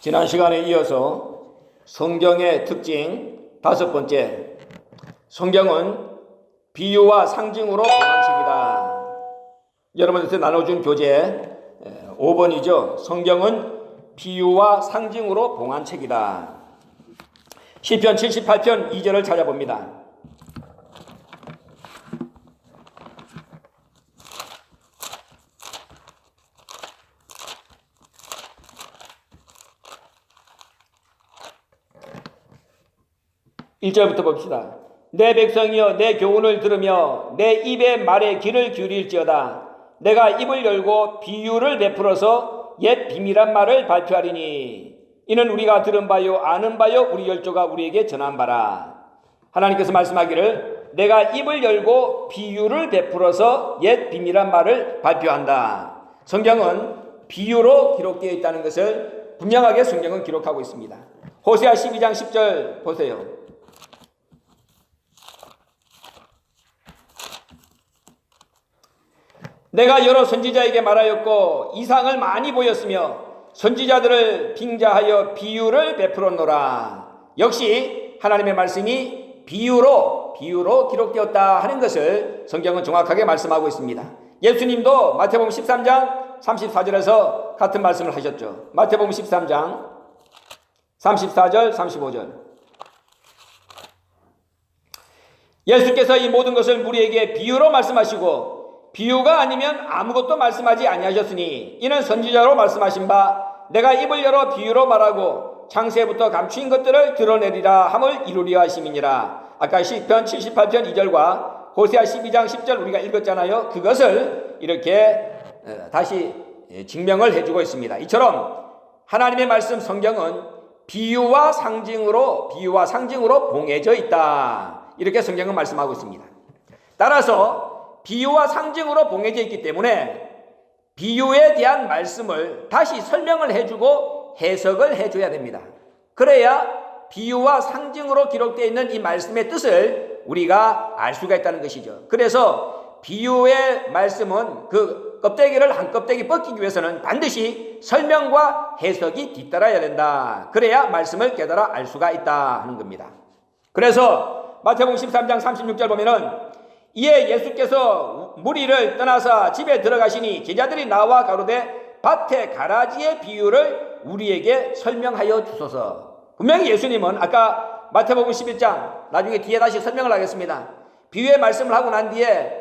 지난 시간에 이어서 성경의 특징 5번째, 성경은 비유와 상징으로 봉한 책이다. 여러분한테 나눠준 교재 5번이죠. 성경은 비유와 상징으로 봉한 책이다. 시편 78편 2절을 찾아봅니다. (1절부터) 봅시다. 내 백성이여 내 교훈을 들으며 내 입의 말에 귀를 기울일지어다. 내가 입을 열고 비유를 베풀어서 옛 비밀한 말을 발표하리니 이는 우리가 들은 바요 아는 바요 우리 열조가 우리에게 전한 바라. 하나님께서 말씀하기를 내가 입을 열고 비유를 베풀어서 옛 비밀한 말을 발표한다. 성경은 비유로 기록되어 있다는 것을 분명하게 성경은 기록하고 있습니다. 호세아 12장 10절 보세요. 내가 여러 선지자에게 말하였고 이상을 많이 보였으며 선지자들을 빙자하여 비유를 베풀었노라. 역시 하나님의 말씀이 비유로 기록되었다 하는 것을 성경은 정확하게 말씀하고 있습니다. 예수님도 마태복음 13장 34절에서 같은 말씀을 하셨죠. 마태복음 13장 34절 35절. 예수께서 이 모든 것을 우리에게 비유로 말씀하시고 비유가 아니면 아무것도 말씀하지 아니하셨으니 이는 선지자로 말씀하신 바 내가 입을 열어 비유로 말하고 창세부터 감추인 것들을 드러내리라 함을 이루려 하심이니라. 아까 시편 78편 2절과 호세아 12장 10절 우리가 읽었잖아요. 그것을 이렇게 다시 증명을 해주고 있습니다. 이처럼 하나님의 말씀 성경은 비유와 상징으로 봉해져 있다. 이렇게 성경은 말씀하고 있습니다. 따라서 비유와 상징으로 봉해져 있기 때문에 비유에 대한 말씀을 다시 설명을 해주고 해석을 해줘야 됩니다. 그래야 비유와 상징으로 기록되어 있는 이 말씀의 뜻을 우리가 알 수가 있다는 것이죠. 그래서 비유의 말씀은 그 껍데기를 한 껍데기 벗기기 위해서는 반드시 설명과 해석이 뒤따라야 된다. 그래야 말씀을 깨달아 알 수가 있다 하는 겁니다. 그래서 마태복음 13장 36절 보면은 이에 예수께서 무리를 떠나서 집에 들어가시니 제자들이 나와 가로되 밭의 가라지의 비유를 우리에게 설명하여 주소서. 분명히 예수님은 아까 마태복음 11장 나중에 뒤에 다시 설명을 하겠습니다. 비유의 말씀을 하고 난 뒤에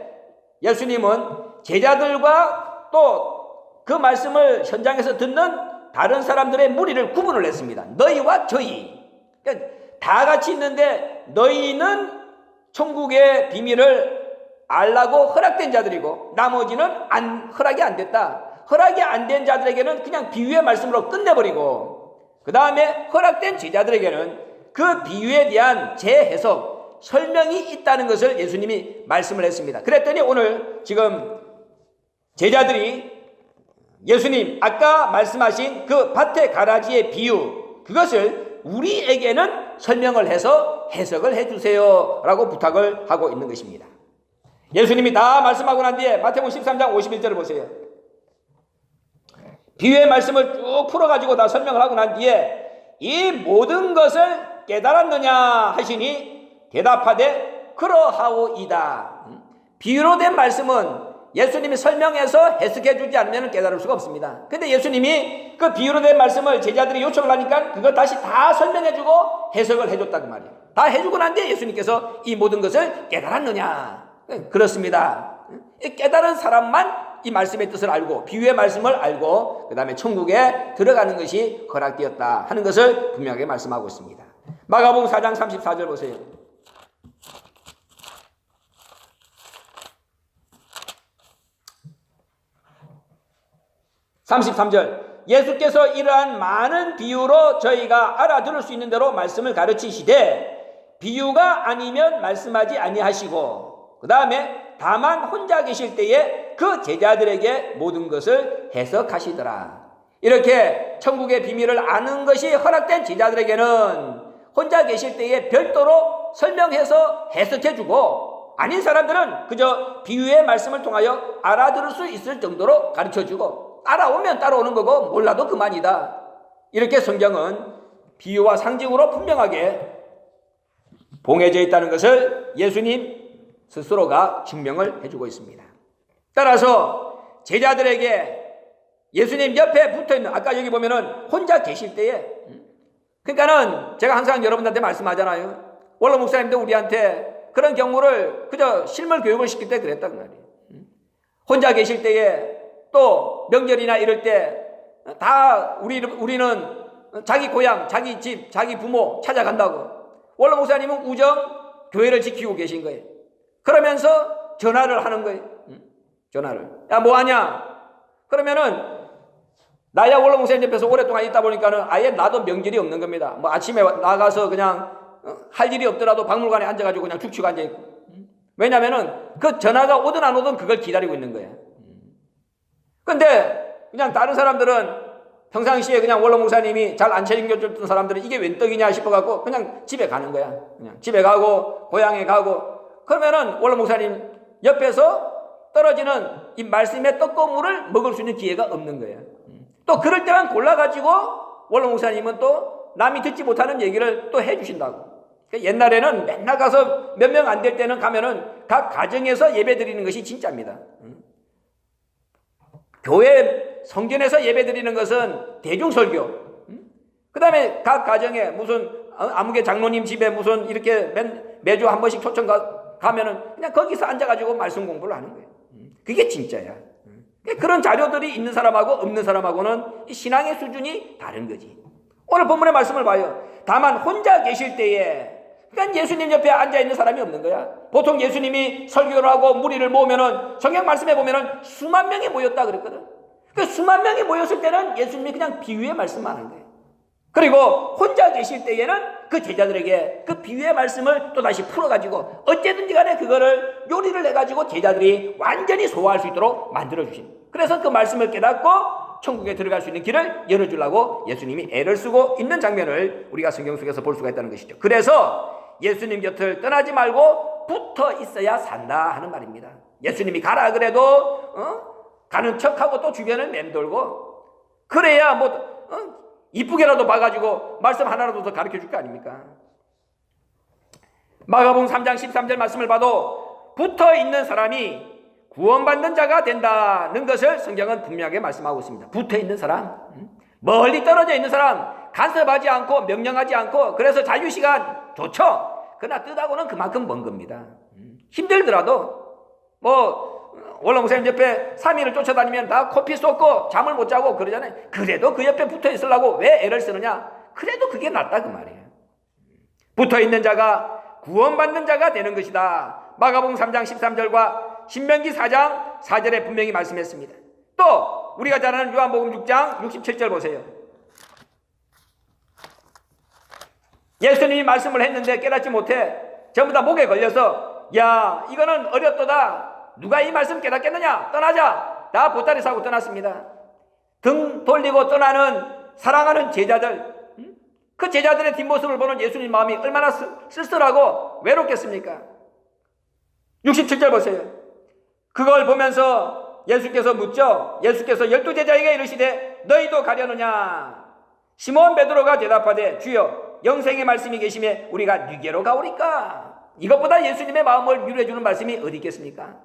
예수님은 제자들과 또 그 말씀을 현장에서 듣는 다른 사람들의 무리를 구분을 했습니다. 너희와 저희. 그러니까 다 같이 있는데 너희는 천국의 비밀을 알라고 허락된 자들이고 나머지는 허락이 안 됐다. 허락이 안 된 자들에게는 그냥 비유의 말씀으로 끝내버리고 그 다음에 허락된 제자들에게는 그 비유에 대한 재해석, 설명이 있다는 것을 예수님이 말씀을 했습니다. 그랬더니 오늘 지금 제자들이 예수님 아까 말씀하신 그 밭의 가라지의 비유 그것을 우리에게는 설명을 해서 해석을 해주세요 라고 부탁을 하고 있는 것입니다. 예수님이 다 말씀하고 난 뒤에 마태복음 13장 51절을 보세요. 비유의 말씀을 쭉 풀어가지고 다 설명을 하고 난 뒤에 이 모든 것을 깨달았느냐 하시니 대답하되 그러하오이다. 비유로 된 말씀은 예수님이 설명해서 해석해 주지 않으면 깨달을 수가 없습니다. 근데 예수님이 그 비유로 된 말씀을 제자들이 요청을 하니까 그걸 다시 다 설명해 주고 해석을 해줬다고 말이에요. 다 해주고 난 뒤에 예수님께서 이 모든 것을 깨달았느냐. 그렇습니다. 깨달은 사람만 이 말씀의 뜻을 알고 비유의 말씀을 알고 그 다음에 천국에 들어가는 것이 허락되었다 하는 것을 분명하게 말씀하고 있습니다. 마가복음 4장 34절 보세요. (33절) 예수께서 이러한 많은 비유로 저희가 알아들을 수 있는 대로 말씀을 가르치시되 비유가 아니면 말씀하지 아니하시고 그 다음에 다만 혼자 계실 때에 그 제자들에게 모든 것을 해석하시더라. 이렇게 천국의 비밀을 아는 것이 허락된 제자들에게는 혼자 계실 때에 별도로 설명해서 해석해주고 아닌 사람들은 그저 비유의 말씀을 통하여 알아들을 수 있을 정도로 가르쳐주고 따라오면 따라오는 거고 몰라도 그만이다. 이렇게 성경은 비유와 상징으로 분명하게 봉해져 있다는 것을 예수님 스스로가 증명을 해주고 있습니다. 따라서 제자들에게 예수님 옆에 붙어있는, 아까 여기 보면은 혼자 계실 때에, 그러니까는 제가 항상 여러분들한테 말씀하잖아요. 원로 목사님도 우리한테 그런 경우를 그저 실물 교육을 시킬 때 그랬단 말이에요. 혼자 계실 때에 또 명절이나 이럴 때 다 우리는 자기 고향, 자기 집, 자기 부모 찾아간다고. 원로 목사님은 우정 교회를 지키고 계신 거예요. 그러면서 전화를 하는 거예요. 전화를. 야, 뭐 하냐? 그러면은 나야 원로 목사님 옆에서 오랫동안 있다 보니까는 아예 나도 명절이 없는 겁니다. 뭐 아침에 나가서 그냥 할 일이 없더라도 박물관에 앉아가지고 그냥 죽치고 앉아있고. 왜냐면은 그 전화가 오든 안 오든 그걸 기다리고 있는 거야. 근데 그냥 다른 사람들은 평상시에 그냥 원로 목사님이 잘 안 챙겨줬던 사람들은 이게 웬 떡이냐 싶어갖고 그냥 집에 가는 거야. 그냥 집에 가고 고향에 가고. 그러면은 원로 목사님 옆에서 떨어지는 이 말씀의 떡고물을 먹을 수 있는 기회가 없는 거예요. 또 그럴 때만 골라가지고 원로 목사님은 또 남이 듣지 못하는 얘기를 또 해주신다고. 옛날에는 맨날 가서 몇 명 안 될 때는 가면은 각 가정에서 예배 드리는 것이 진짜입니다. 교회 성전에서 예배 드리는 것은 대중설교. 그 다음에 각 가정에 무슨 아무개 장로님 집에 무슨 이렇게 매주 한 번씩 초청 가면은 그냥 거기서 앉아가지고 말씀 공부를 하는 거예요. 그게 진짜야. 그런 자료들이 있는 사람하고 없는 사람하고는 신앙의 수준이 다른 거지. 오늘 본문의 말씀을 봐요. 다만 혼자 계실 때에, 그러니까 예수님 옆에 앉아있는 사람이 없는 거야. 보통 예수님이 설교를 하고 무리를 모으면은 성경 말씀에 보면은 수만 명이 모였다 그랬거든. 그 수만 명이 모였을 때는 예수님이 그냥 비유의 말씀만 하는 거예요. 그리고 혼자 계실 때에는 그 제자들에게 그 비유의 말씀을 또다시 풀어가지고 어쨌든지 간에 그거를 요리를 해가지고 제자들이 완전히 소화할 수 있도록 만들어주신. 그래서 그 말씀을 깨닫고 천국에 들어갈 수 있는 길을 열어주려고 예수님이 애를 쓰고 있는 장면을 우리가 성경 속에서 볼 수가 있다는 것이죠. 그래서 예수님 곁을 떠나지 말고 붙어 있어야 산다 하는 말입니다. 예수님이 가라 그래도 가는 척하고 또 주변을 맴돌고 그래야 이쁘게라도 봐가지고 말씀 하나라도 더 가르쳐 줄 거 아닙니까? 마가복음 3장 13절 말씀을 봐도 붙어 있는 사람이 구원받는 자가 된다는 것을 성경은 분명하게 말씀하고 있습니다. 붙어 있는 사람, 멀리 떨어져 있는 사람, 간섭하지 않고 명령하지 않고 그래서 자유시간 좋죠. 그러나 뜻하고는 그만큼 먼 겁니다. 힘들더라도 원로 목사님 옆에 3일을 쫓아다니면 다 코피 쏟고 잠을 못 자고 그러잖아요. 그래도 그 옆에 붙어 있으려고 왜 애를 쓰느냐? 그래도 그게 낫다 그 말이에요. 붙어 있는 자가 구원받는 자가 되는 것이다. 마가복음 3장 13절과 신명기 4장 4절에 분명히 말씀했습니다. 또 우리가 잘 아는 요한복음 6장 67절 보세요. 예수님이 말씀을 했는데 깨닫지 못해 전부 다 목에 걸려서 야 이거는 어렵도다. 누가 이 말씀 깨닫겠느냐? 떠나자. 다 보따리 사고 떠났습니다. 등 돌리고 떠나는 사랑하는 제자들, 그 제자들의 뒷모습을 보는 예수님 마음이 얼마나 쓸쓸하고 외롭겠습니까? 67절 보세요. 그걸 보면서 예수께서 묻죠. 예수께서 12제자에게 이르시되 너희도 가려느냐? 시몬 베드로가 대답하되 주여 영생의 말씀이 계시매 우리가 누게로 가오리까? 이것보다 예수님의 마음을 위로해주는 말씀이 어디 있겠습니까?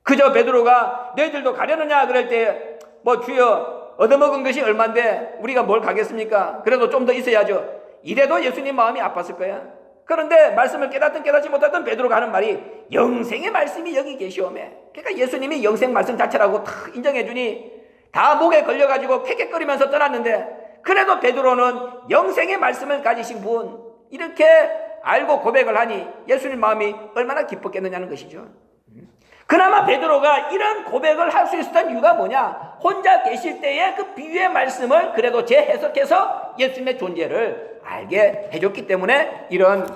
그저 베드로가 너희들도 가려느냐 그럴 때 주여 얻어먹은 것이 얼만데 우리가 뭘 가겠습니까? 그래도 좀 더 있어야죠. 이래도 예수님 마음이 아팠을 거야. 그런데 말씀을 깨닫든 깨닫지 못하든 베드로가 하는 말이 영생의 말씀이 여기 계시오매. 그러니까 예수님이 영생 말씀 자체라고 탁 인정해주니 다 목에 걸려가지고 헥헥거리면서 떠났는데 그래도 베드로는 영생의 말씀을 가지신 분 이렇게 알고 고백을 하니 예수님 마음이 얼마나 기뻤겠느냐는 것이죠. 그나마 베드로가 이런 고백을 할 수 있었던 이유가 뭐냐? 혼자 계실 때의 그 비유의 말씀을 그래도 재해석해서 예수님의 존재를 알게 해줬기 때문에 이런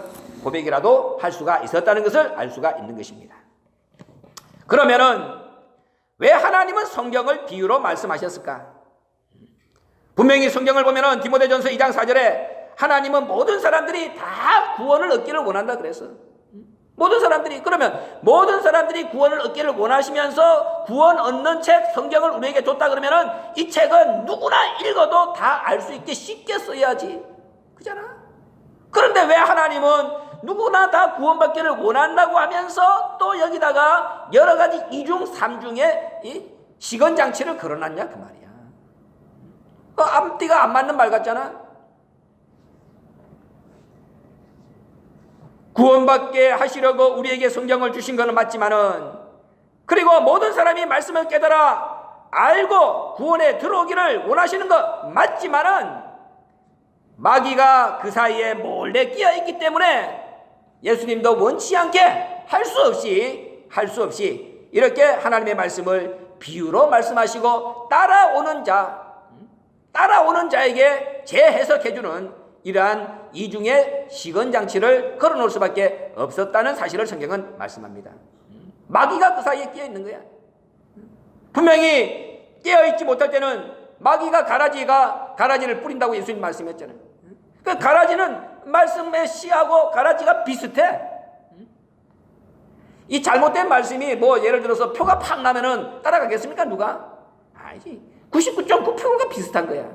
고백이라도 할 수가 있었다는 것을 알 수가 있는 것입니다. 그러면은 왜 하나님은 성경을 비유로 말씀하셨을까? 분명히 성경을 보면은 디모데전서 2장 4절에 하나님은 모든 사람들이 다 구원을 얻기를 원한다 그랬어. 모든 사람들이. 그러면 모든 사람들이 구원을 얻기를 원하시면서 구원 얻는 책 성경을 우리에게 줬다 그러면은 이 책은 누구나 읽어도 다 알 수 있게 쉽게 써야지. 그잖아. 그런데 왜 하나님은 누구나 다 구원받기를 원한다고 하면서 또 여기다가 여러 가지 이중 삼중의 이 시건장치를 걸어놨냐 그 말이야. 앞뒤가 안 맞는 말 같잖아. 구원받게 하시려고 우리에게 성경을 주신 것은 맞지만은, 그리고 모든 사람이 말씀을 깨달아 알고 구원에 들어오기를 원하시는 것 맞지만은, 마귀가 그 사이에 몰래 끼어있기 때문에 예수님도 원치 않게 할 수 없이 이렇게 하나님의 말씀을 비유로 말씀하시고 따라오는 자에게 재해석해주는 이러한 이중의 시건장치를 걸어놓을 수밖에 없었다는 사실을 성경은 말씀합니다. 마귀가 그 사이에 끼어있는 거야. 분명히 깨어있지 못할 때는 마귀가 가라지를 뿌린다고 예수님 말씀했잖아요. 그 가라지는 말씀의 씨하고 가라지가 비슷해. 이 잘못된 말씀이 뭐 예를 들어서 표가 팍 나면은 따라가겠습니까 누가? 아니지. 99.9%가 비슷한 거야.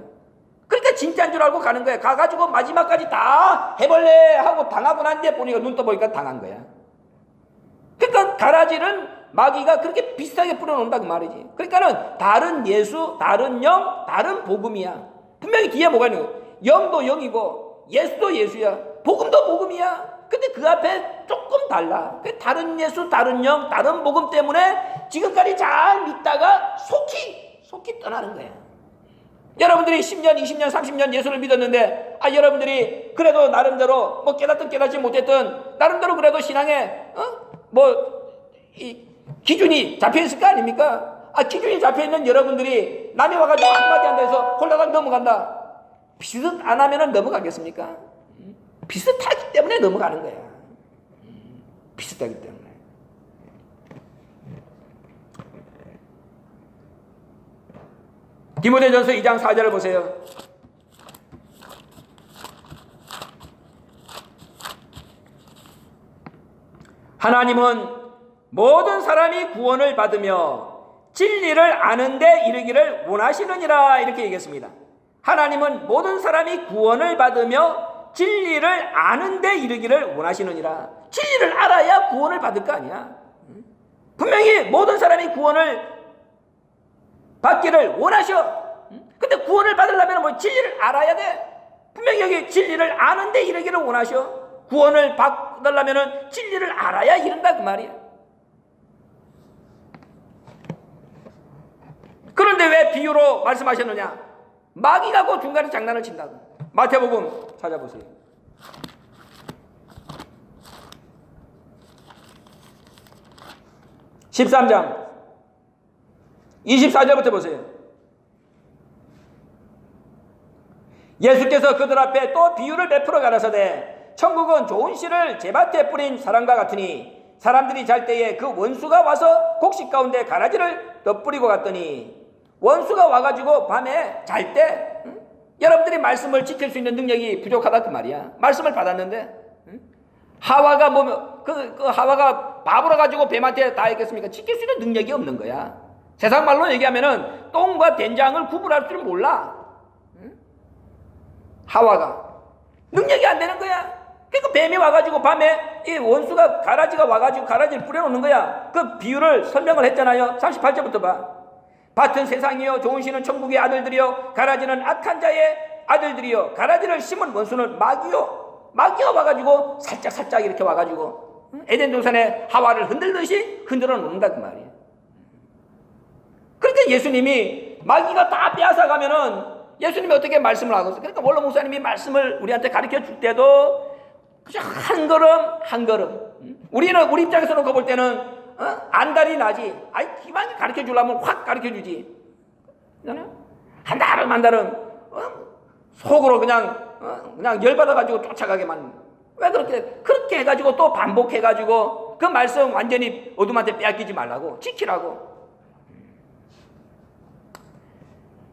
그러니까 진짜인 줄 알고 가는 거야. 가가지고 마지막까지 다 해볼래 하고 당하고 난 뒤에 보니까 눈 떠보니까 당한 거야. 그러니까 가라지는 마귀가 그렇게 비슷하게 뿌려놓는다 그 말이지. 그러니까는 다른 예수, 다른 영, 다른 복음이야. 분명히 뒤에 뭐가 있는 거야. 영도 영이고 예수도 예수야. 복음도 복음이야. 근데 그 앞에 조금 달라. 다른 예수, 다른 영, 다른 복음 때문에 지금까지 잘 믿다가 속히 떠나는 거야. 여러분들이 10년, 20년, 30년 예수를 믿었는데, 여러분들이 그래도 나름대로 뭐 깨닫든 깨닫지 못했든 나름대로 그래도 신앙에 기준이 잡혀있을 거 아닙니까? 기준이 잡혀있는 여러분들이 남이 와가지고 한마디 한다 해서 홀라당 넘어간다. 비슷 안 하면은 넘어가겠습니까? 비슷하기 때문에 넘어가는 거야. 비슷하기 때문에. 디모데전서 2장 4절을 보세요. 하나님은 모든 사람이 구원을 받으며 진리를 아는 데 이르기를 원하시느니라 이렇게 얘기했습니다. 하나님은 모든 사람이 구원을 받으며 진리를 아는 데 이르기를 원하시느니라. 진리를 알아야 구원을 받을 거 아니야. 분명히 모든 사람이 구원을 받기를 원하셔. 근데 구원을 받으려면 뭐 진리를 알아야 돼. 분명히 여기 진리를 아는 데 이르기를 원하셔. 구원을 받으려면 진리를 알아야 이른다 그 말이야. 그런데 왜 비유로 말씀하셨느냐? 마귀가 그 중간에 장난을 친다고. 마태복음 찾아보세요. 13장 24절부터 보세요. 예수께서 그들 앞에 또 비유를 베풀어 가라사대 천국은 좋은 씨를 제밭에 뿌린 사람과 같으니 사람들이 잘 때에 그 원수가 와서 곡식 가운데 가라지를 덧뿌리고 갔더니, 원수가 와가지고 밤에 잘 때 여러분들이 말씀을 지킬 수 있는 능력이 부족하다 그 말이야. 말씀을 받았는데 하와가 하와가 바보라 가지고 뱀한테 다 했겠습니까? 지킬 수 있는 능력이 없는 거야. 세상 말로 얘기하면은 똥과 된장을 구분할 줄 몰라. 하와가 능력이 안 되는 거야. 그러니까 뱀이 와가지고 밤에 이 원수가 가라지가 와가지고 가라지를 뿌려놓는 거야. 그 비유를 설명을 했잖아요. 38절부터 봐. 밭은 세상이요 좋은 씨는 천국의 아들들이요 가라지는 악한 자의 아들들이요 가라지를 심은 원수는 마귀요. 마귀가 와가지고 살짝 이렇게 와가지고 에덴 동산에 하와를 흔들듯이 흔들어 놓는다 그 말이야. 그러니까 예수님이 마귀가 다 빼앗아 가면은 예수님이 어떻게 말씀을 하겠어요? 그러니까 원로 목사님이 말씀을 우리한테 가르쳐 줄 때도 그냥 한 걸음. 우리는 우리 입장에서 놓고 볼 때는 안달이 나지. 기만이 가르쳐 주려면 확 가르쳐 주지. 한 달은 속으로 그냥 열받아가지고 쫓아가게만. 왜 그렇게 해가지고 또 반복해가지고 그 말씀 완전히 어둠한테 빼앗기지 말라고, 지키라고.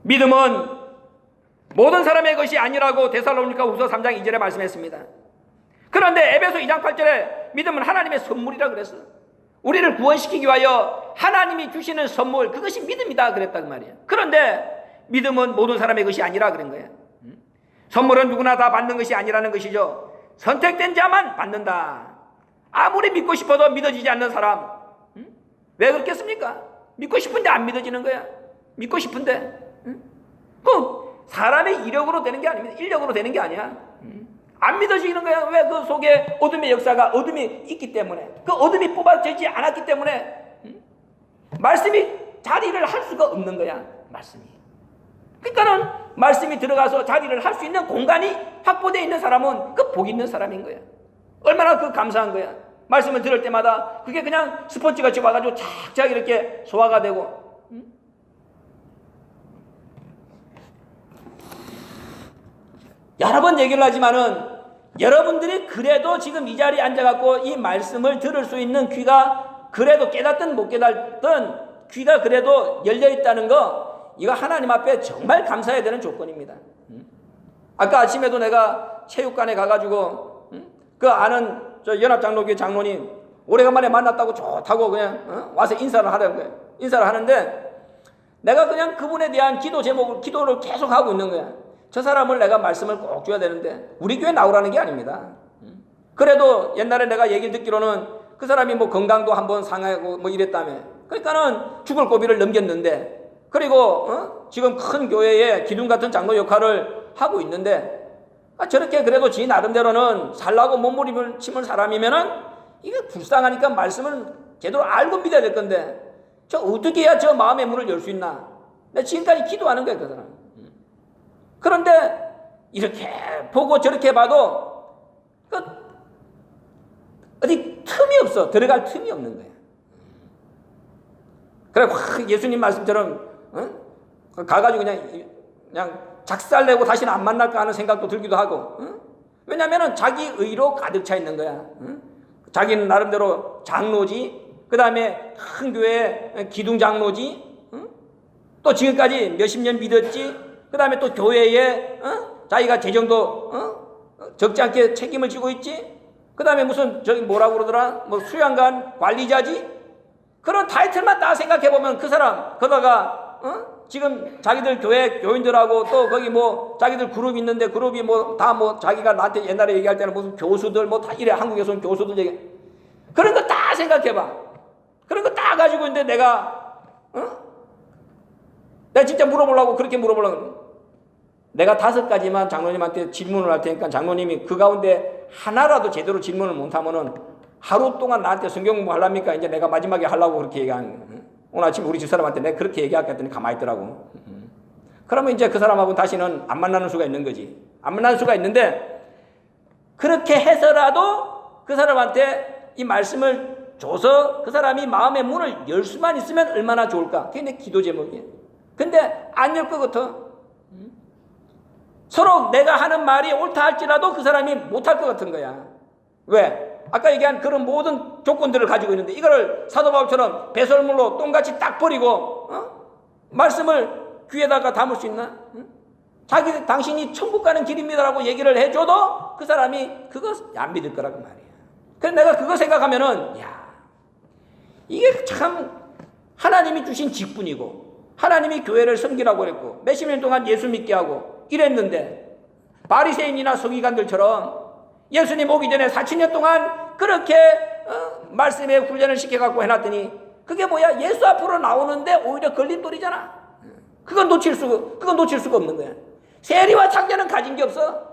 믿음은 모든 사람의 것이 아니라고 데살로니가 후서 3장 2절에 말씀했습니다. 그런데 에베소 2장 8절에 믿음은 하나님의 선물이라 그랬어. 우리를 구원시키기 위하여 하나님이 주시는 선물, 그것이 믿음이다 그랬단 말이야. 그런데 믿음은 모든 사람의 것이 아니라 그런 거야. 선물은 누구나 다 받는 것이 아니라는 것이죠. 선택된 자만 받는다. 아무리 믿고 싶어도 믿어지지 않는 사람, 왜 그렇겠습니까? 믿고 싶은데 안 믿어지는 거야. 믿고 싶은데. 그 사람의 이력으로 되는 게 아닙니다. 인력으로 되는 게 아니야. 안 믿어지는 거야. 왜? 그 속에 어둠의 역사가, 어둠이 있기 때문에, 그 어둠이 뽑아지지 않았기 때문에 말씀이 자리를 할 수가 없는 거야. 말씀이. 그러니까는 말씀이 들어가서 자리를 할 수 있는 공간이 확보되어 있는 사람은 그 복 있는 사람인 거야. 얼마나 그 감사한 거야. 말씀을 들을 때마다 그게 그냥 스펀지같이 와가지고 착착 이렇게 소화가 되고. 여러 번 얘기를 하지만은 여러분들이 그래도 지금 이 자리에 앉아갖고 이 말씀을 들을 수 있는 귀가, 그래도 깨닫든 못 깨닫든 귀가 그래도 열려있다는 거, 이거 하나님 앞에 정말 감사해야 되는 조건입니다. 아까 아침에도 내가 체육관에 가가지고 그 아는 저 연합장로교회 장로님 오래간만에 만났다고 좋다고 그냥 와서 인사를 하는 거예요. 인사를 하는데 내가 그냥 그분에 대한 기도 제목을, 기도를 계속 하고 있는 거야. 저 사람을 내가 말씀을 꼭 줘야 되는데 우리 교회 나오라는 게 아닙니다. 그래도 옛날에 내가 얘기 듣기로는 그 사람이 뭐 건강도 한번 상하고 뭐 이랬다며. 그러니까는 죽을 고비를 넘겼는데, 그리고 지금 큰 교회에 기둥 같은 장로 역할을 하고 있는데, 저렇게 그래도 지 나름대로는 살라고 몸부림을 사람이면은 이게 불쌍하니까 말씀을 제대로 알고 믿어야 될 건데, 저 어떻게 해야 저 마음의 문을 열 수 있나? 내가 지금까지 기도하는 거야, 그 사람. 그런데 이렇게 보고 저렇게 봐도 어디 틈이 없어. 들어갈 틈이 없는 거야. 그래 예수님 말씀처럼 가가지고 그냥 작살내고 다시는 안 만날까 하는 생각도 들기도 하고. 왜냐하면 자기 의로 가득 차 있는 거야. 자기는 나름대로 장로지, 그 다음에 큰 교회 기둥 장로지, 또 지금까지 몇십 년 믿었지, 그 다음에 또 교회에 자기가 재정도 적지 않게 책임을 지고 있지. 그 다음에 무슨 저기 뭐라고 그러더라, 뭐 수양관 관리자지. 그런 타이틀만 다 생각해보면 그 사람 거다가 지금 자기들 교회 교인들하고 또 거기 뭐 자기들 그룹 있는데 그룹이 뭐 다 뭐 자기가 나한테 옛날에 얘기할 때는 무슨 교수들 뭐 다 이래, 한국에서는 교수들 얘기, 그런 거 다 생각해봐. 그런 거 다 가지고 있는데 내가 진짜 물어보려고 그렇게 물어보려고. 내가 5가지만 장로님한테 질문을 할 테니까 장로님이 그 가운데 하나라도 제대로 질문을 못하면은 하루 동안 나한테 성경 공부 하랍니까? 이제 내가 마지막에 하려고 그렇게 얘기한 거예요. 오늘 아침 우리 집사람한테 내가 그렇게 얘기할까 했더니 가만히 있더라고. 그러면 이제 그 사람하고 다시는 안 만나는 수가 있는 거지. 안 만나는 수가 있는데, 그렇게 해서라도 그 사람한테 이 말씀을 줘서 그 사람이 마음의 문을 열 수만 있으면 얼마나 좋을까? 그게 내 기도 제목이에요. 근데 안 열 것 같아. 서로 내가 하는 말이 옳다 할지라도 그 사람이 못할 것 같은 거야. 왜? 아까 얘기한 그런 모든 조건들을 가지고 있는데 이거를 사도 바울처럼 배설물로 똥같이 딱 버리고 말씀을 귀에다가 담을 수 있나? 당신이 천국 가는 길입니다라고 얘기를 해줘도 그 사람이 그거 안 믿을 거라고 말이야. 그래서 내가 그거 생각하면은, 야, 이게 참 하나님이 주신 직분이고 하나님이 교회를 섬기라고 그랬고 몇십 년 동안 예수 믿게 하고 이랬는데, 바리새인이나 서기관들처럼 예수님 오기 전에 4,000년 동안 그렇게 말씀에 훈련을 시켜갖고 해놨더니 그게 뭐야? 예수 앞으로 나오는데 오히려 걸림돌이잖아. 그건 놓칠 수가 없는 거야. 세리와 창녀는 가진 게 없어.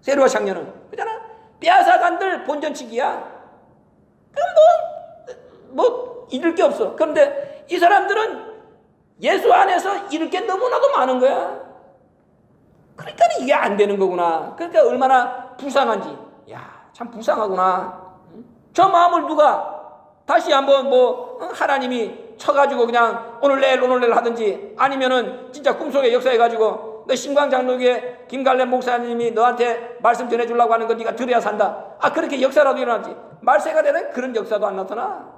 세리와 창녀는 그잖아. 빼앗아간들 본전치기야. 뭐 잃을 게 없어. 그런데 이 사람들은 예수 안에서 잃을 게 너무나도 많은 거야. 그러니까 이게 안 되는 거구나. 그러니까 얼마나 불쌍한지. 야, 참 불쌍하구나. 저 마음을 누가 다시 한번 뭐 하나님이 쳐가지고 그냥 오늘 내일 하든지, 아니면은 진짜 꿈속에 역사해가지고 너 신광장로교회 김갈래 목사님이 너한테 말씀 전해주려고 하는 거 네가 들어야 산다. 그렇게 역사라도 일어나지. 말세가 되는 그런 역사도 안 나타나.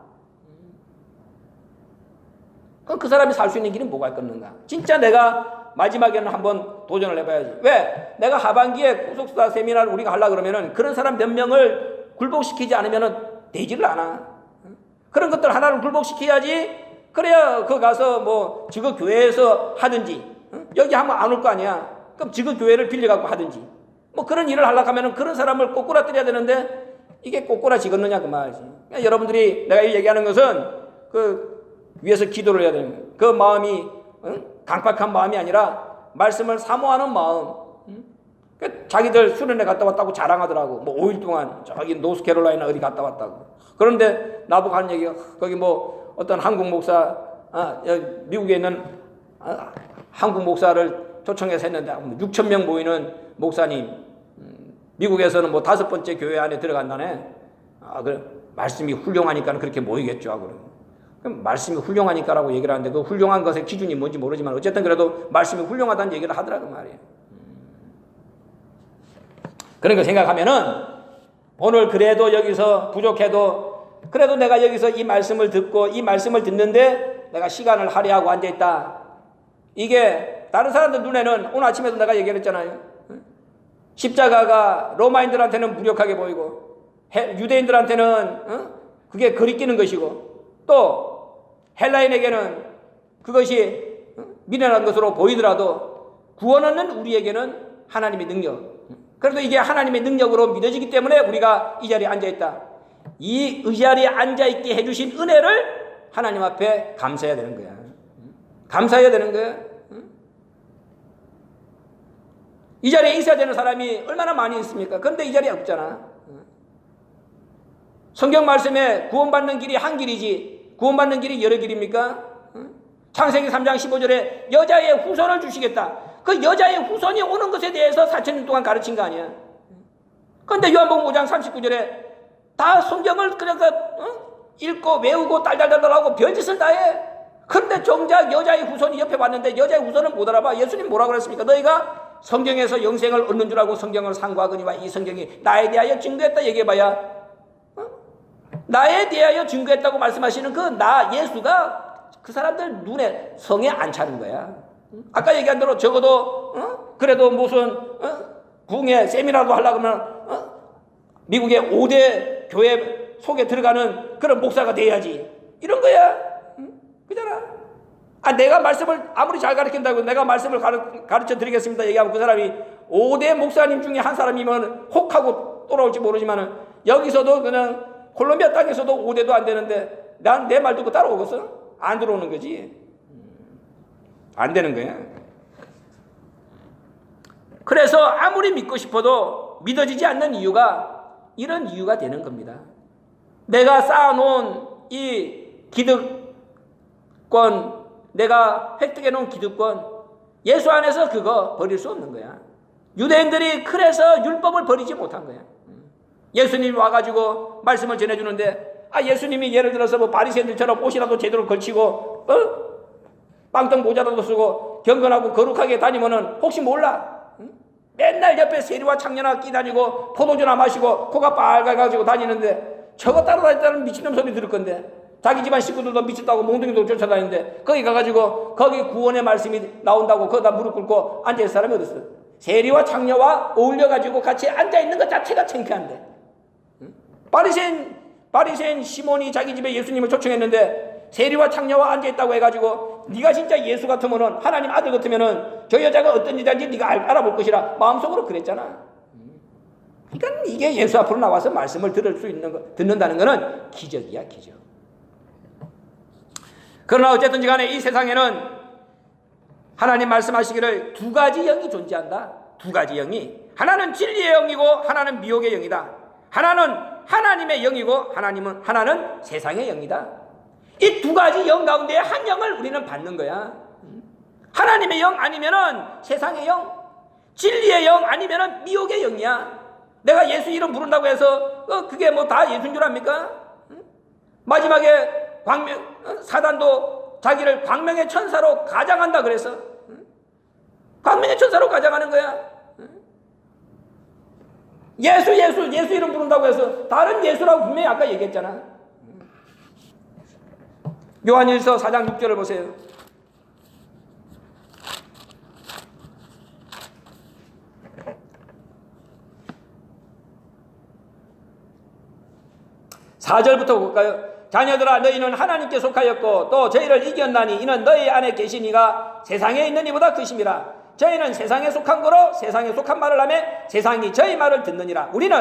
그럼 그 사람이 살 수 있는 길은 뭐가 있겠는가? 진짜 내가 마지막에는 한번 도전을 해봐야지. 왜? 내가 하반기에 구속사 세미나를 우리가 하려고 그러면은 그런 사람 몇 명을 굴복시키지 않으면은 되지를 않아. 그런 것들 하나를 굴복시켜야지. 그래야 그 가서 뭐 지금 교회에서 하든지 여기 하면 안 올 거 아니야. 그럼 지금 교회를 빌려갖고 하든지 뭐 그런 일을 하려고 하면은 그런 사람을 꼬꾸라뜨려야 되는데 이게 꼬꾸라지겠느냐 그 말이지. 그러니까 여러분들이 내가 얘기하는 것은 그 위에서 기도를 해야 되는 거예요. 그 마음이 강팍한 마음이 아니라 말씀을 사모하는 마음. 자기들 수련회 갔다 왔다고 자랑하더라고. 뭐 5일 동안 저기 노스캐롤라이나 어디 갔다 왔다고. 그런데 나보고 하는 얘기가 거기 뭐 어떤 한국 목사 미국에 있는 한국 목사를 초청해서 했는데 6천 명 모이는 목사님 미국에서는 뭐 5번째 교회 안에 들어간다네. 그래 말씀이 훌륭하니까 그렇게 모이겠죠. 그럼 말씀이 훌륭하니까라고 얘기를 하는데 그 훌륭한 것의 기준이 뭔지 모르지만 어쨌든 그래도 말씀이 훌륭하다는 얘기를 하더라고 말이에요. 그런 거 생각하면은 오늘 그래도 여기서 부족해도 그래도 내가 여기서 이 말씀을 듣고 이 말씀을 듣는데 내가 시간을 할애하고 앉아있다. 이게 다른 사람들 눈에는 오늘 아침에도 내가 얘기했잖아요. 십자가가 로마인들한테는 무력하게 보이고 유대인들한테는 그게 거리끼는 것이고 또 헬라인에게는 그것이 미련한 것으로 보이더라도 구원 얻는 우리에게는 하나님의 능력. 그래도 이게 하나님의 능력으로 믿어지기 때문에 우리가 이 자리에 앉아있다. 이 자리에 앉아있게 해주신 은혜를 하나님 앞에 감사해야 되는 거야. 감사해야 되는 거야. 이 자리에 있어야 되는 사람이 얼마나 많이 있습니까? 그런데 이 자리에 없잖아. 성경 말씀에 구원받는 길이 한 길이지 구원받는 길이 여러 길입니까? 창세기 3장 15절에 여자의 후손을 주시겠다. 그 여자의 후손이 오는 것에 대해서 4,000년 동안 가르친 거 아니야. 그런데 요한복음 5장 39절에 다 성경을 그래서 읽고 외우고 딸딸딸딸하고 별짓을 다 해. 그런데 정작 여자의 후손이 옆에 왔는데 여자의 후손은 못 알아봐. 예수님 뭐라고 그랬습니까? 너희가 성경에서 영생을 얻는 줄 알고 성경을 상고하거니와 이 성경이 나에 대하여 증거했다 얘기해봐야 나에 대하여 증거했다고 말씀하시는 그 나 예수가 그 사람들 눈에 성에 안 차는 거야. 아까 얘기한 대로 적어도 그래도 무슨 궁에 세미나도 하려고 하면 미국의 5대 교회 속에 들어가는 그런 목사가 돼야지 이런 거야. 그잖아. 내가 말씀을 아무리 잘 가르친다고 내가 말씀을 가르쳐 드리겠습니다 얘기하면 그 사람이 5대 목사님 중에 한 사람이면 혹하고 돌아올지 모르지만 여기서도 그냥 콜롬비아 땅에서도 5대도 안 되는데 난 내 말 듣고 따라오겠어? 안 들어오는 거지. 안 되는 거야. 그래서 아무리 믿고 싶어도 믿어지지 않는 이유가 이런 이유가 되는 겁니다. 내가 쌓아놓은 이 기득권, 내가 획득해놓은 기득권, 예수 안에서 그거 버릴 수 없는 거야. 유대인들이 그래서 율법을 버리지 못한 거야. 예수님이 와가지고 말씀을 전해주는데 예수님이 예를 들어서 뭐 바리새인들처럼 옷이라도 제대로 걸치고 빵떡 모자라도 쓰고 경건하고 거룩하게 다니면은 혹시 몰라. 맨날 옆에 세리와 창녀나 끼다니고 포도주나 마시고 코가 빨가가지고 다니는데 저거 따라다니다는 미친놈 소리 들을 건데 자기 집안 식구들도 미쳤다고 몽둥이도 쫓아다니는데 거기 가가지고 거기 구원의 말씀이 나온다고 거기다 무릎 꿇고 앉아있을 사람이 어딨어. 세리와 창녀와 어울려가지고 같이 앉아있는 것 자체가 창피한데 바리새인 시몬이 자기 집에 예수님을 초청했는데 세리와 창녀와 앉아있다고 해가지고 네가 진짜 예수 같으면은 하나님 아들 같으면은 저 여자가 어떤 여자인지 네가 알아볼 것이라 마음속으로 그랬잖아. 그러니까 이게 예수 앞으로 나와서 말씀을 들을 수 있는 거, 듣는다는 것은 기적이야, 기적. 그러나 어쨌든지 간에 이 세상에는 하나님 말씀하시기를 두 가지 영이 존재한다. 두 가지 영이. 하나는 진리의 영이고 하나는 미혹의 영이다. 하나는 하나님의 영이고 하나는 세상의 영이다. 이 두 가지 영 가운데 한 영을 우리는 받는 거야. 하나님의 영 아니면은 세상의 영, 진리의 영 아니면은 미혹의 영이야. 내가 예수 이름 부른다고 해서 그게 뭐 다 예수인 줄 압니까? 마지막에 사단도 자기를 광명의 천사로 가장한다 그래서 광명의 천사로 가장하는 거야. 예수 이름 부른다고 해서 다른 예수라고 분명히 아까 얘기했잖아. 요한일서 4장 6절을 보세요. 4절부터 볼까요? 자녀들아 너희는 하나님께 속하였고 또 저희를 이겼나니 이는 너희 안에 계신 이가 세상에 있는 이보다 크심이라. 저희는 세상에 속한 거로 세상에 속한 말을 하며 세상이 저희 말을 듣느니라. 우리는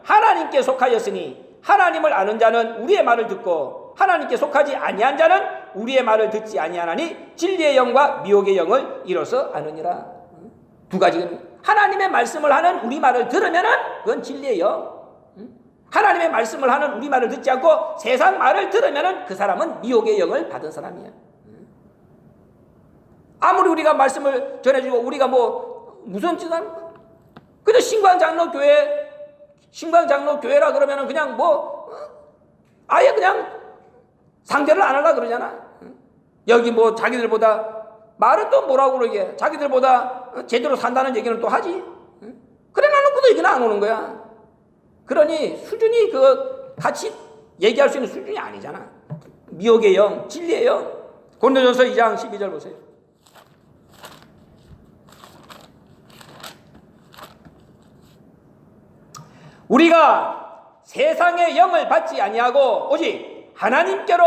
하나님께 속하였으니 하나님을 아는 자는 우리의 말을 듣고 하나님께 속하지 아니한 자는 우리의 말을 듣지 아니하나니 진리의 영과 미혹의 영을 이로써 아느니라. 두 가지. 하나님의 말씀을 하는 우리 말을 들으면은 그건 진리의 영. 하나님의 말씀을 하는 우리 말을 듣지 않고 세상 말을 들으면은 그 사람은 미혹의 영을 받은 사람이야. 아무리 우리가 말씀을 전해주고 우리가 무슨 짓 합니까? 그래도 신광장로교회라 그러면은 그냥 아예 그냥 상대를 안 하려고 그러잖아. 여기 자기들보다 말은 또 뭐라고 그러게. 자기들보다 제대로 산다는 얘기는 또 하지. 그래 놔놓고도 얘기는 안 오는 거야. 그러니 수준이 같이 얘기할 수 있는 수준이 아니잖아. 미혹의 영, 진리의 영. 고린도전서 2장 12절 보세요. 우리가 세상의 영을 받지 아니하고 오직 하나님께로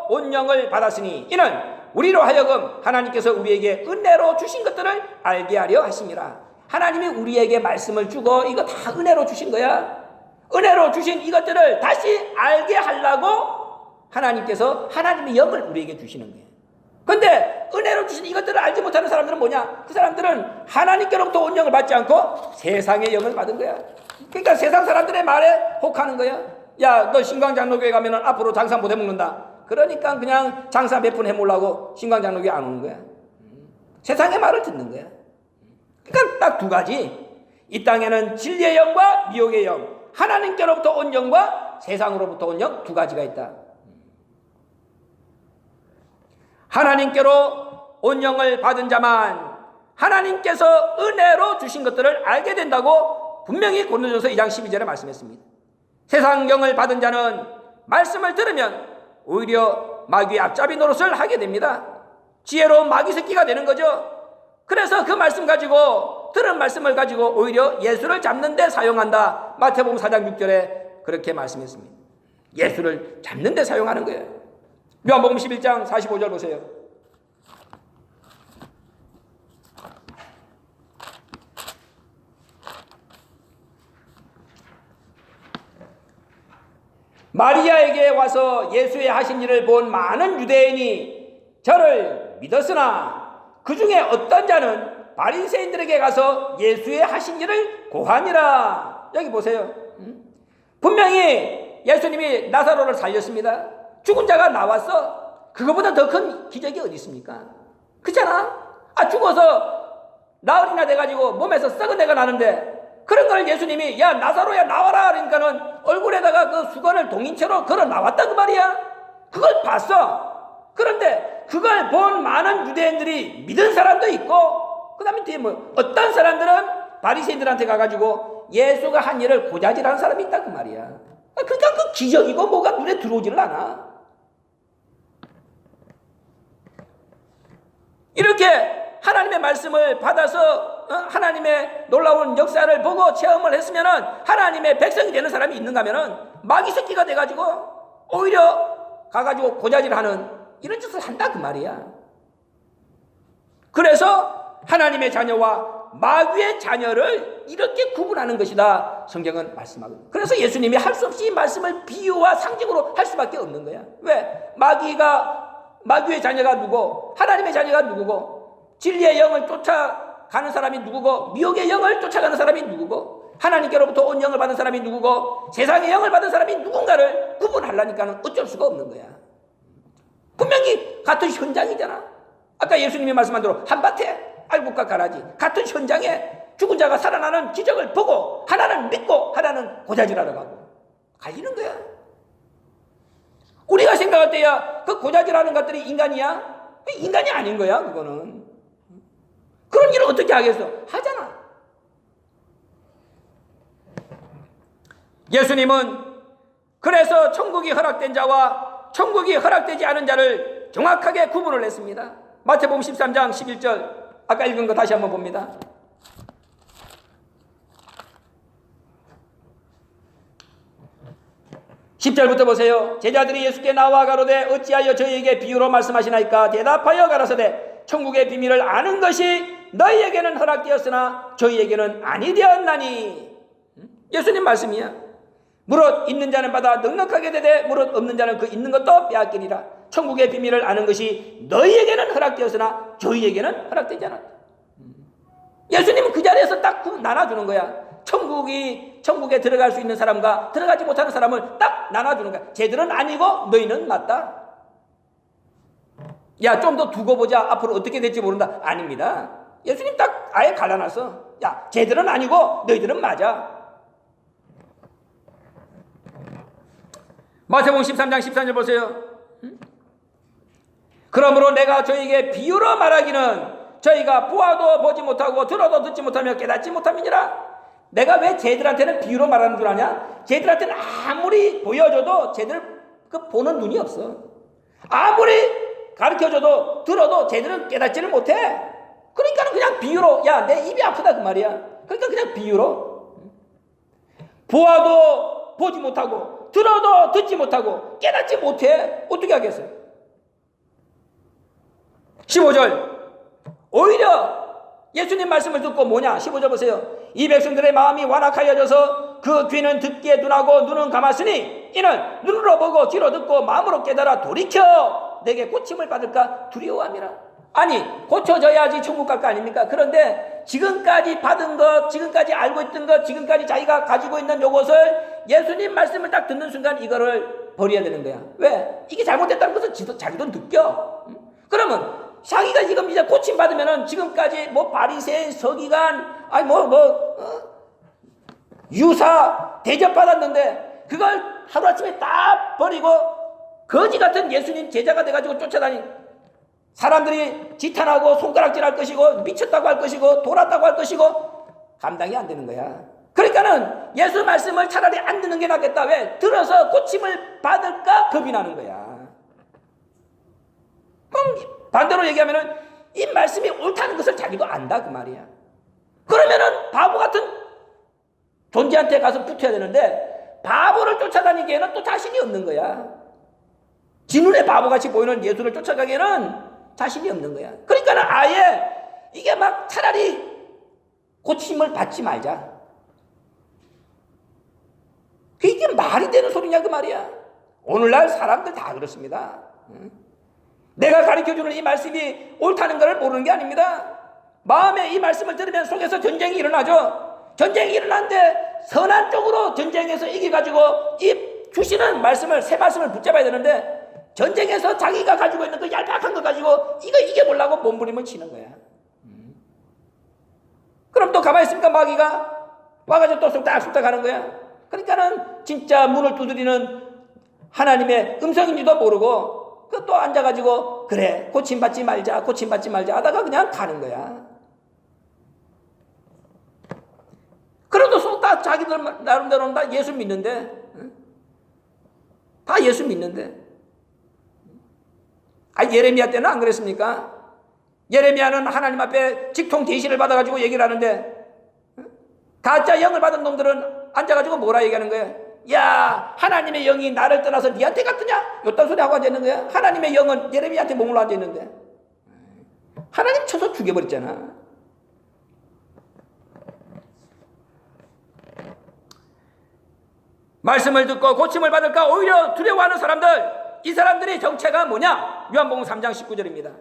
온 영을 받았으니 이는 우리로 하여금 하나님께서 우리에게 은혜로 주신 것들을 알게 하려 하심이라. 하나님이 우리에게 말씀을 주고 이거 다 은혜로 주신 거야. 은혜로 주신 이것들을 다시 알게 하려고 하나님께서 하나님의 영을 우리에게 주시는 거예요. 근데 은혜로 주신 이것들을 알지 못하는 사람들은 뭐냐? 그 사람들은 하나님께로부터 온 영을 받지 않고 세상의 영을 받은 거야. 그러니까 세상 사람들의 말에 혹하는 거야. 야, 너 신광장로교회 가면은 앞으로 장사 못 해먹는다. 그러니까 그냥 장사 몇 푼 해먹으려고 신광장로교회 안 오는 거야. 세상의 말을 듣는 거야. 그러니까 딱 두 가지. 이 땅에는 진리의 영과 미혹의 영, 하나님께로부터 온 영과 세상으로부터 온 영, 두 가지가 있다. 하나님께로 온 영을 받은 자만 하나님께서 은혜로 주신 것들을 알게 된다고 분명히 고린도전서 2장 12절에 말씀했습니다. 세상 영을 받은 자는 말씀을 들으면 오히려 마귀의 앞잡이 노릇을 하게 됩니다. 지혜로운 마귀 새끼가 되는 거죠. 그래서 그 말씀 가지고, 들은 말씀을 가지고 오히려 예수를 잡는 데 사용한다. 마태복음 4장 6절에 그렇게 말씀했습니다. 예수를 잡는 데 사용하는 거예요. 요한복음 11장 45절 보세요. 마리아에게 와서 예수의 하신 일을 본 많은 유대인이 저를 믿었으나 그 중에 어떤 자는 바리새인들에게 가서 예수의 하신 일을 고하니라. 여기 보세요. 분명히 예수님이 나사로를 살렸습니다. 죽은 자가 나왔어. 그거보다 더 큰 기적이 어디 있습니까? 그렇잖아. 죽어서 나흘이나 돼가지고 몸에서 썩은 데가 나는데 그런 걸 예수님이 야 나사로야 나와라 그러니까는 얼굴에다가 그 수건을 동인채로 걸어 나왔다 그 말이야. 그걸 봤어. 그런데 그걸 본 많은 유대인들이 믿은 사람도 있고 그 다음에 뒤에 어떤 사람들은 바리새인들한테 가가지고 예수가 한 일을 고자질하는 사람이 있다 그 말이야. 그러니까 그 기적이고 뭐가 눈에 들어오지를 않아. 이렇게 하나님의 말씀을 받아서 하나님의 놀라운 역사를 보고 체험을 했으면은 하나님의 백성이 되는 사람이 있는가 하면은 마귀 새끼가 돼가지고 오히려 가가지고 고자질하는 이런 짓을 한다 그 말이야. 그래서 하나님의 자녀와 마귀의 자녀를 이렇게 구분하는 것이다 성경은 말씀하거든요. 그래서 예수님이 할 수 없이 말씀을 비유와 상징으로 할 수밖에 없는 거야. 왜? 마귀의 자녀가 누구고 하나님의 자녀가 누구고 진리의 영을 쫓아가는 사람이 누구고 미혹의 영을 쫓아가는 사람이 누구고 하나님께로부터 온 영을 받은 사람이 누구고 세상의 영을 받은 사람이 누군가를 구분하려니까는 어쩔 수가 없는 거야. 분명히 같은 현장이잖아. 아까 예수님이 말씀한 대로 한밭에 알곡과 가라지 같은 현장에 죽은 자가 살아나는 기적을 보고 하나는 믿고 하나는 고자질하러 가고 갈리는 거야. 우리가 생각할 때야 그 고자질하는 것들이 인간이야? 인간이 아닌 거야 그거는. 그런 일을 어떻게 하겠어? 하잖아. 예수님은 그래서 천국이 허락된 자와 천국이 허락되지 않은 자를 정확하게 구분을 했습니다. 마태복음 13장 11절 아까 읽은 거 다시 한번 봅니다. 10절부터 보세요. 제자들이 예수께 나와 가로되 어찌하여 저희에게 비유로 말씀하시나이까? 대답하여 가라사대 천국의 비밀을 아는 것이 너희에게는 허락되었으나 저희에게는 아니 되었나니. 예수님 말씀이야. 무릇 있는 자는 받아 넉넉하게 되되 무릇 없는 자는 그 있는 것도 빼앗기리라. 천국의 비밀을 아는 것이 너희에게는 허락되었으나 저희에게는 허락되지 않았다. 예수님은 그 자리에서 딱 나눠주는 거야. 천국에 들어갈 수 있는 사람과 들어가지 못하는 사람을 딱 나눠주는 거야. 쟤들은 아니고 너희는 맞다. 야, 좀 더 두고 보자. 앞으로 어떻게 될지 모른다. 아닙니다. 예수님 딱 아예 갈라놨어. 야, 쟤들은 아니고 너희들은 맞아. 마태복음 13장 13절 보세요. 그러므로 내가 저희에게 비유로 말하기는 저희가 보아도 보지 못하고 들어도 듣지 못하며 깨닫지 못함이니라. 내가 왜 쟤들한테는 비유로 말하는 줄 아냐? 쟤들한테는 아무리 보여줘도 쟤들 그 보는 눈이 없어. 아무리 가르쳐줘도 들어도 쟤들은 깨닫지를 못해. 그러니까 그냥 비유로, 야, 내 입이 아프다 그 말이야. 그러니까 그냥 비유로. 보아도 보지 못하고 들어도 듣지 못하고 깨닫지 못해. 어떻게 하겠어요? 15절. 오히려 예수님 말씀을 듣고 뭐냐? 15절 보세요. 이 백성들의 마음이 완악하여져서 그 귀는 듣기에 둔하고 눈은 감았으니 이는 눈으로 보고 귀로 듣고 마음으로 깨달아 돌이켜 내게 고침을 받을까 두려워함이라. 아니, 고쳐져야지 천국 갈 거 아닙니까? 그런데 지금까지 받은 것, 지금까지 알고 있던 것, 지금까지 자기가 가지고 있는 요것을 예수님 말씀을 딱 듣는 순간 이거를 버려야 되는 거야. 왜? 이게 잘못됐다는 것을 자기도 느껴. 그러면 자기가 지금 이제 고침 받으면은 지금까지 뭐 바리새인, 서기관, 아니 유사 대접 받았는데 그걸 하루아침에 다 버리고 거지 같은 예수님 제자가 돼가지고 쫓아다니. 사람들이 지탄하고 손가락질할 것이고 미쳤다고 할 것이고 돌았다고 할 것이고 감당이 안 되는 거야. 그러니까는 예수 말씀을 차라리 안 듣는 게 낫겠다. 왜? 들어서 고침을 받을까 겁이 나는 거야. 그럼 반대로 얘기하면은 이 말씀이 옳다는 것을 자기도 안다 그 말이야. 그러면은 바보 같은 존재한테 가서 붙어야 되는데 바보를 쫓아다니기에는 또 자신이 없는 거야. 지 눈에 바보같이 보이는 예수를 쫓아가기에는 자신이 없는 거야. 그러니까는 아예 이게 막 차라리 고침을 받지 말자. 이게 말이 되는 소리냐 그 말이야. 오늘날 사람들 다 그렇습니다. 내가 가르쳐주는 이 말씀이 옳다는 것을 모르는 게 아닙니다. 마음에 이 말씀을 들으면 속에서 전쟁이 일어나죠. 전쟁이 일어나는데 선한 쪽으로 전쟁에서 이겨가지고 이 주시는 말씀을, 새 말씀을 붙잡아야 되는데 전쟁에서 자기가 가지고 있는 그 얄팍한 거 가지고 이거 이겨보려고 몸부림을 치는 거야. 그럼 또 가만히 있습니까? 마귀가 와가지고 또 쑥닥쑥닥 하는 거야. 그러니까는 진짜 문을 두드리는 하나님의 음성인지도 모르고 그 또 앉아가지고 그래 고침받지 말자 하다가 그냥 가는 거야. 그래도 속 다 자기들 나름대로는 다 예수 믿는데, 다 예수 믿는데. 예레미야 때는 안 그랬습니까? 예레미야는 하나님 앞에 직통 계시를 받아가지고 얘기를 하는데 가짜 영을 받은 놈들은 앉아가지고 뭐라 얘기하는 거예요? 야, 하나님의 영이 나를 떠나서 니한테 갔더냐? 요딴 소리 하고 앉아있는 거야. 하나님의 영은 예레미야한테 머물러 앉아있는데 하나님 쳐서 죽여버렸잖아. 말씀을 듣고 고침을 받을까 오히려 두려워하는 사람들, 이 사람들의 정체가 뭐냐? 요한복음 3장 19절입니다.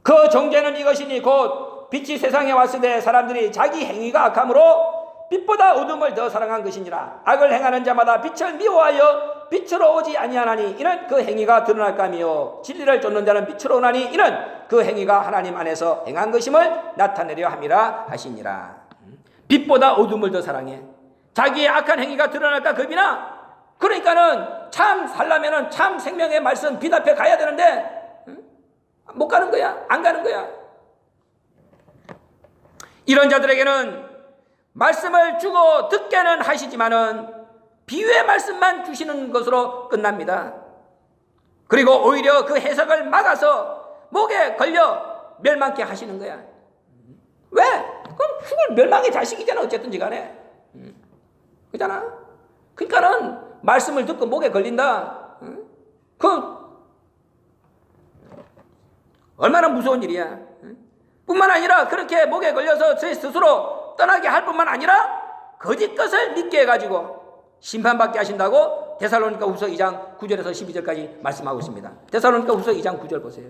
그 정죄는 이것이니 곧 빛이 세상에 왔을 때 사람들이 자기 행위가 악함으로 빛보다 어둠을 더 사랑한 것이니라. 악을 행하는 자마다 빛을 미워하여 빛으로 오지 아니하나니 이는 그 행위가 드러날까미요 진리를 쫓는 자는 빛으로 오나니 이는 그 행위가 하나님 안에서 행한 것임을 나타내려 함이라 하시니라. 빛보다 어둠을 더 사랑해. 자기의 악한 행위가 드러날까 겁이나. 그러니까는 참 살려면은 참 생명의 말씀 빛 앞에 가야 되는데 못 가는 거야. 안 가는 거야. 이런 자들에게는 말씀을 주고 듣게는 하시지만은 비유의 말씀만 주시는 것으로 끝납니다. 그리고 오히려 그 해석을 막아서 목에 걸려 멸망케 하시는 거야. 왜? 그럼 죽을 멸망의 자식이잖아. 어쨌든지 간에. 그잖아. 그러니까는 말씀을 듣고 목에 걸린다. 그 얼마나 무서운 일이야. 뿐만 아니라 그렇게 목에 걸려서 제 스스로 떠나게 할 뿐만 아니라 거짓 것을 믿게 해가지고 심판받게 하신다고 데살로니가 후서 2장 9절에서 12절까지 말씀하고 있습니다. 데살로니가 후서 2장 9절 보세요.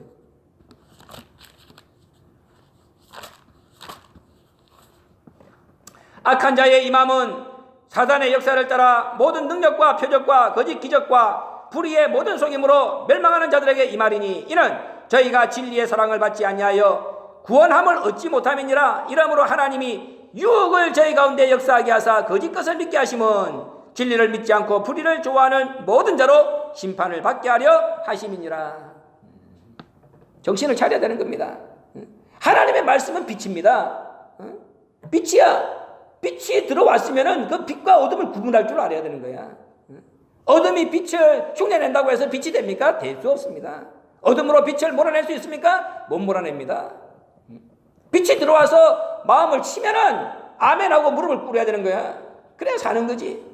악한 자의 이 마음은 사단의 역사를 따라 모든 능력과 표적과 거짓 기적과 불의의 모든 속임으로 멸망하는 자들에게 이 말이니 이는 저희가 진리의 사랑을 받지 아니하여 구원함을 얻지 못함이니라. 이러므로 하나님이 유혹을 저희 가운데 역사하게 하사 거짓 것을 믿게 하심은 진리를 믿지 않고 불의를 좋아하는 모든 자로 심판을 받게 하려 하심이니라. 정신을 차려야 되는 겁니다. 하나님의 말씀은 빛입니다. 빛이야. 빛이 들어왔으면은 그 빛과 어둠을 구분할 줄 알아야 되는 거야. 어둠이 빛을 흉내낸다고 해서 빛이 됩니까? 될 수 없습니다. 어둠으로 빛을 몰아낼 수 있습니까? 못 몰아냅니다. 빛이 들어와서 마음을 치면은 아멘하고 무릎을 꿇어야 되는 거야. 그래야 사는 거지.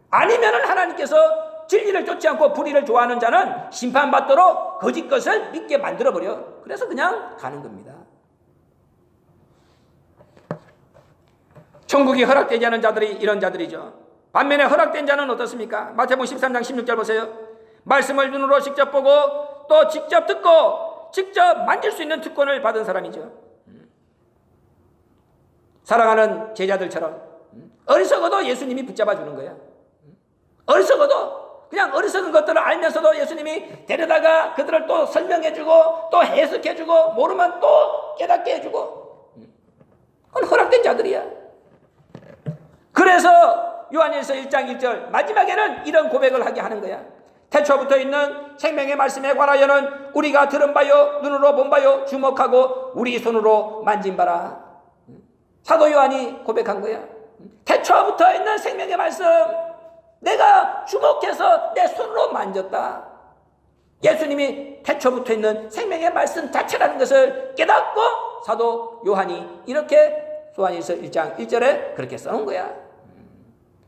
아니면은 하나님께서 진리를 쫓지 않고 불의를 좋아하는 자는 심판받도록 거짓 것을 믿게 만들어버려. 그래서 그냥 가는 겁니다. 천국이 허락되지 않은 자들이 이런 자들이죠. 반면에 허락된 자는 어떻습니까? 마태복음 13장 16절 보세요. 말씀을 눈으로 직접 보고 또 직접 듣고 직접 만질 수 있는 특권을 받은 사람이죠. 사랑하는 제자들처럼 어리석어도 예수님이 붙잡아 주는 거야. 어리석어도 그냥 어리석은 것들을 알면서도 예수님이 데려다가 그들을 또 설명해주고 또 해석해주고 모르면 또 깨닫게 해주고. 그건 허락된 자들이야. 그래서 요한일서 1장 1절 마지막에는 이런 고백을 하게 하는 거야. 태초부터 있는 생명의 말씀에 관하여는 우리가 들은 바요 눈으로 본 바요 주목하고 우리 손으로 만진 바라. 사도 요한이 고백한 거야. 태초부터 있는 생명의 말씀 내가 주목해서 내 손으로 만졌다. 예수님이 태초부터 있는 생명의 말씀 자체라는 것을 깨닫고 사도 요한이 이렇게 요한일서 1장 1절에 그렇게 써놓은 거야.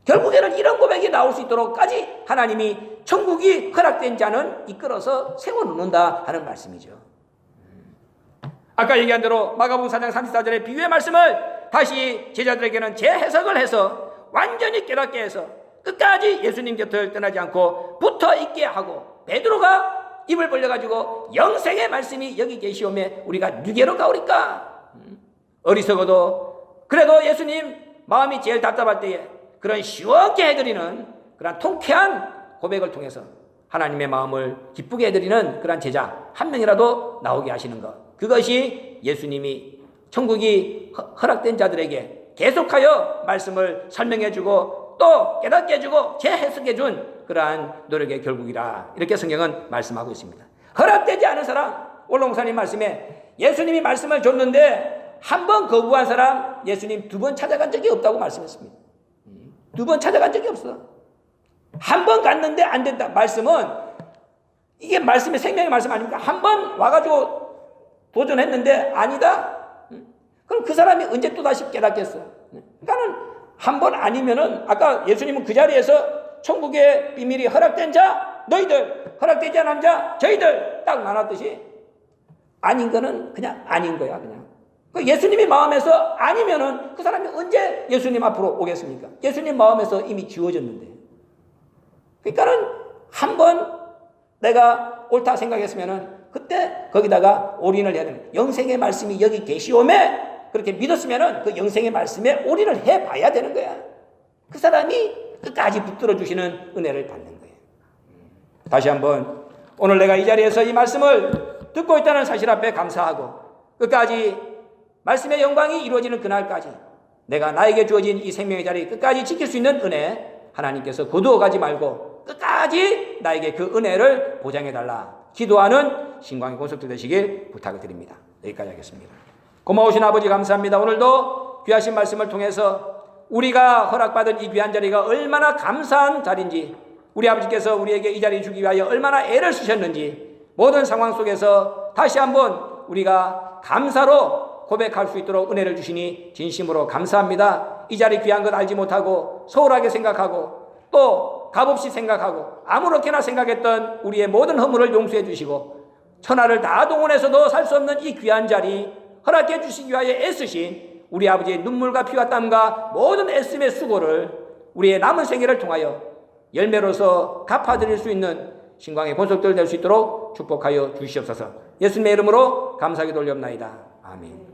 결국에는 이런 고백이 나올 수 있도록까지 하나님이 천국이 허락된 자는 이끌어서 세워놓는다 하는 말씀이죠. 아까 얘기한 대로 마가복음 4장 34절의 비유의 말씀을 다시 제자들에게는 재해석을 해서 완전히 깨닫게 해서 끝까지 예수님 곁을 떠나지 않고 붙어 있게 하고 베드로가 입을 벌려가지고 영생의 말씀이 여기 계시오매 우리가 누게로 가오리까. 어리석어도 그래도 예수님 마음이 제일 답답할 때에 그런 시원케 해드리는 그런 통쾌한 고백을 통해서 하나님의 마음을 기쁘게 해드리는 그런 제자 한 명이라도 나오게 하시는 것, 그것이 예수님이 천국이 허락된 자들에게 계속하여 말씀을 설명해주고 또 깨닫게 해주고 재해석해준 그러한 노력의 결국이라, 이렇게 성경은 말씀하고 있습니다. 허락되지 않은 사람, 원로목사님 말씀에 예수님이 말씀을 줬는데 한 번 거부한 사람 예수님 2번 찾아간 적이 없다고 말씀했습니다. 2번 찾아간 적이 없어. 한 번 갔는데 안 된다. 말씀은 이게 말씀의 생명의 말씀 아닙니까? 한 번 와가지고 도전했는데 아니다. 그럼 그 사람이 언제 또 다시 깨닫겠어? 그러니까는 한 번 아니면은 아까 예수님은 그 자리에서 천국의 비밀이 허락된 자 너희들, 허락되지 않은 자 저희들 딱 나눴듯이 아닌 거는 그냥 아닌 거야. 그냥 예수님이 마음에서 아니면은 그 사람이 언제 예수님 앞으로 오겠습니까? 예수님 마음에서 이미 지워졌는데. 그러니까는 한 번 내가 옳다 생각했으면은 그때 거기다가 올인을 해야 되는, 영생의 말씀이 여기 계시오매 그렇게 믿었으면은 그 영생의 말씀에 올인을 해봐야 되는 거야. 그 사람이 끝까지 붙들어 주시는 은혜를 받는 거예요. 다시 한번 오늘 내가 이 자리에서 이 말씀을 듣고 있다는 사실 앞에 감사하고 끝까지 말씀의 영광이 이루어지는 그날까지 내가 나에게 주어진 이 생명의 자리 끝까지 지킬 수 있는 은혜 하나님께서 거두어 가지 말고 끝까지 나에게 그 은혜를 보장해달라 기도하는 신광의 권속들 되시길 부탁을 드립니다. 여기까지 하겠습니다. 고마우신 아버지 감사합니다. 오늘도 귀하신 말씀을 통해서 우리가 허락받은 이 귀한 자리가 얼마나 감사한 자리인지, 우리 아버지께서 우리에게 이 자리 주기 위하여 얼마나 애를 쓰셨는지 모든 상황 속에서 다시 한번 우리가 감사로 고백할 수 있도록 은혜를 주시니 진심으로 감사합니다. 이 자리 귀한 것 알지 못하고 소홀하게 생각하고 또 값없이 생각하고 아무렇게나 생각했던 우리의 모든 허물을 용서해 주시고 천하를 다 동원해서도 살 수 없는 이 귀한 자리 허락해 주시기 위하여 애쓰신 우리 아버지의 눈물과 피와 땀과 모든 애씀의 수고를 우리의 남은 생애를 통하여 열매로서 갚아드릴 수 있는 신광의 본속들 될 수 있도록 축복하여 주시옵소서. 예수님의 이름으로 감사하게 돌려옵나이다. 아멘.